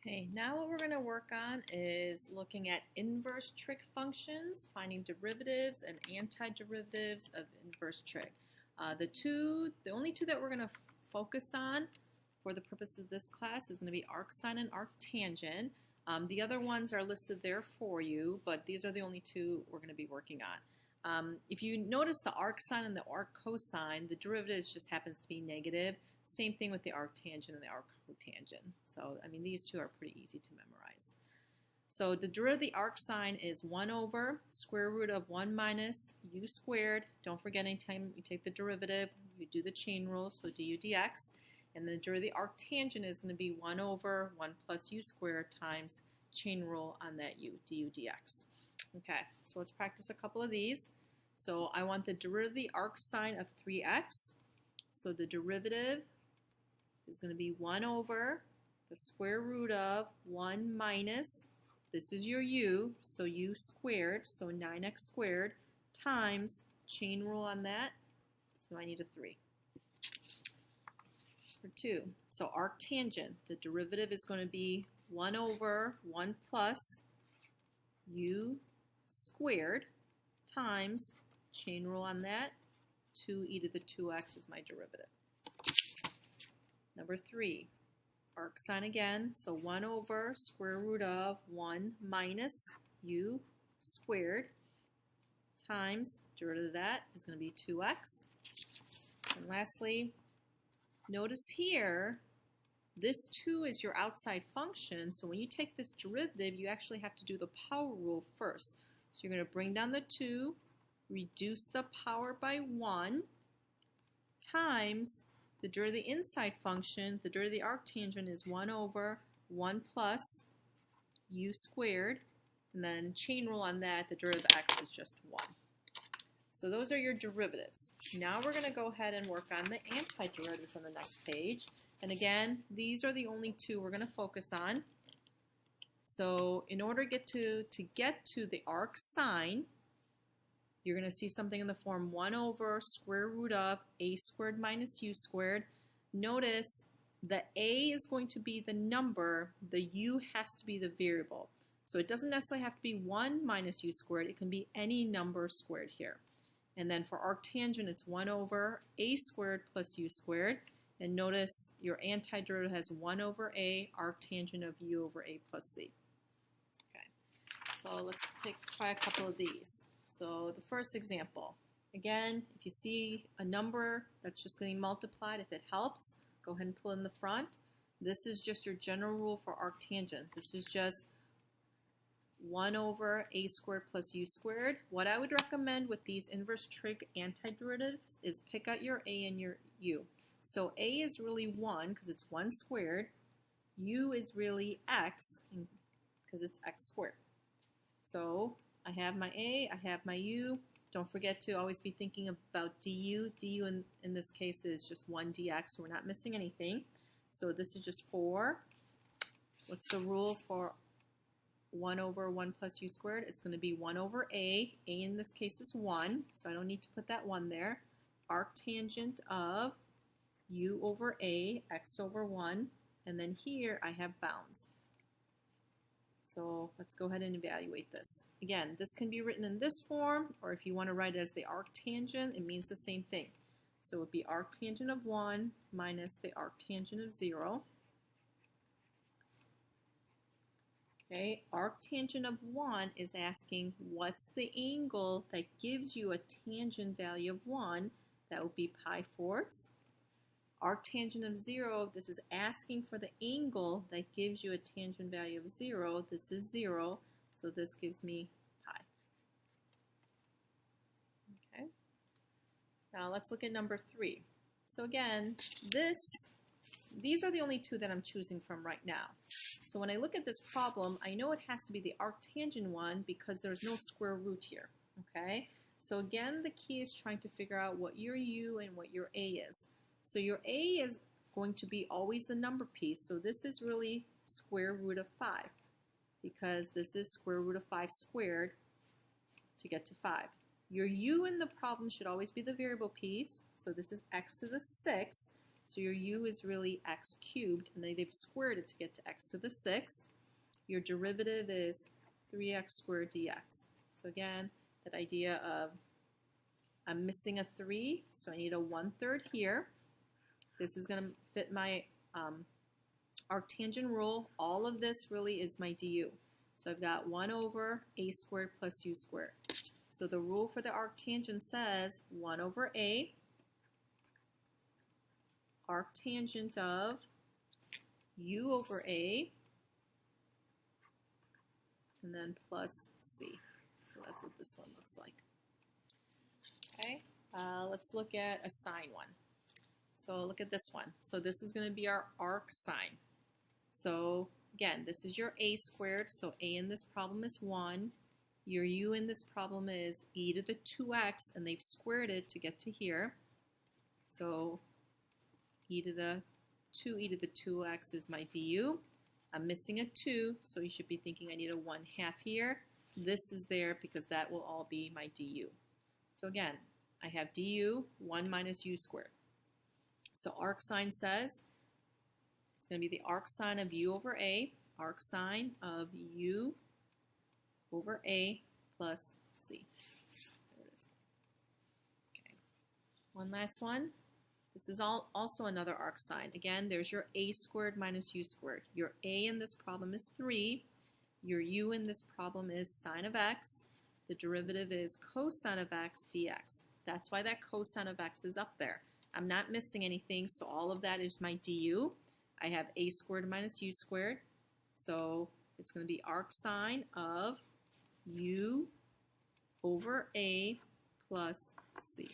Okay, now what we're going to work on is looking at inverse trig functions, finding derivatives and antiderivatives of inverse trig. The only two that we're going to focus on for the purpose of this class is going to be arcsine and arctangent. The other ones are listed there for you, but these are the only two we're going to be working on. If you notice the arcsine and the arccosine, the derivative just happens to be negative. Same thing with the arctangent and the arccotangent. So, I mean, these two are pretty easy to memorize. So the derivative of the arcsine is 1 over square root of 1 minus u squared. Don't forget, anytime you take the derivative, you do the chain rule, so du dx. And the derivative of the arctangent is going to be 1 over 1 plus u squared times chain rule on that u, du dx. Okay, so let's practice a couple of these. So I want the derivative of the arcsine of 3x. So the derivative is going to be 1 over the square root of 1 minus, this is your u, so u squared, so 9x squared, times chain rule on that, so I need a 3. For 2, so arctangent, the derivative is going to be 1 over 1 plus u squared times chain rule on that, 2e to the 2x is my derivative. Number 3, arcsine again, so 1 over square root of 1 minus u squared times derivative of that is going to be 2x. And lastly, notice here, this 2 is your outside function, so when you take this derivative, you actually have to do the power rule first. So you're going to bring down the 2, reduce the power by 1, times the derivative of the inside function. The derivative of the arctangent is 1 over 1 plus u squared, and then chain rule on that, the derivative of x is just 1. So those are your derivatives. Now we're going to go ahead and work on the antiderivatives on the next page. And again, these are the only two we're going to focus on. So in order to get to the arcsine, you're going to see something in the form 1 over square root of a squared minus u squared. Notice the a is going to be the number, the u has to be the variable. So it doesn't necessarily have to be 1 minus u squared, it can be any number squared here. And then for arctangent, it's 1 over a squared plus u squared. And notice your antiderivative has 1 over a, arctangent of u over a plus c. Okay, so let's try a couple of these. So the first example, again, if you see a number that's just getting multiplied, if it helps, go ahead and pull in the front. This is just your general rule for arctangent. This is just 1 over a squared plus u squared. What I would recommend with these inverse trig antiderivatives is pick out your a and your u. So a is really 1 because it's 1 squared. U is really x because it's x squared. So I have my a, I have my u. Don't forget to always be thinking about du. Du in this case is just 1 dx, so we're not missing anything. So this is just 4. What's the rule for 1 over 1 plus u squared? It's going to be 1 over a. A in this case is 1, so I don't need to put that 1 there. Arctangent of u over a, x over 1, and then here I have bounds. So let's go ahead and evaluate this. Again, this can be written in this form, or if you want to write it as the arctangent, it means the same thing. So it would be arctangent of 1 minus the arctangent of 0. Okay, arctangent of 1 is asking what's the angle that gives you a tangent value of 1. That would be pi fourths. Arctangent of 0, this is asking for the angle that gives you a tangent value of 0. This is 0, so this gives me pi. Okay. Now let's look at number 3. So again, these are the only two that I'm choosing from right now. So when I look at this problem, I know it has to be the arctangent one because there's no square root here. Okay. So again, the key is trying to figure out what your u and what your a is. So your a is going to be always the number piece, so this is really square root of 5 because this is square root of 5 squared to get to 5. Your u in the problem should always be the variable piece, so this is x to the 6th, So your u is really x cubed, and they've squared it to get to x to the 6th. Your derivative is 3x squared dx. So again, that idea of I'm missing a 3, so I need a 1/3 here. This is going to fit my arctangent rule. All of this really is my du. So I've got 1 over a squared plus u squared. So the rule for the arctangent says 1 over a, arctangent of u over a, and then plus c. So that's what this one looks like. Okay, let's look at a sine one. So look at this one. So this is going to be our arc sine. So again, this is your a squared. So a in this problem is 1. Your u in this problem is e to the 2x, and they've squared it to get to here. So e to the 2x is my du. I'm missing a 2, so you should be thinking I need a 1/2 here. This is there because that will all be my du. So again, I have du 1 minus u squared. So arc sine says it's going to be the arc sine of u over a, arc sine of u over a plus c. There it is. Okay. One last one. This is also another arc sine. Again, there's your a squared minus u squared. Your a in this problem is 3. Your u in this problem is sine of x. The derivative is cosine of x dx. That's why that cosine of x is up there. I'm not missing anything, so all of that is my du. I have a squared minus u squared. So it's going to be arc sine of u over a plus c.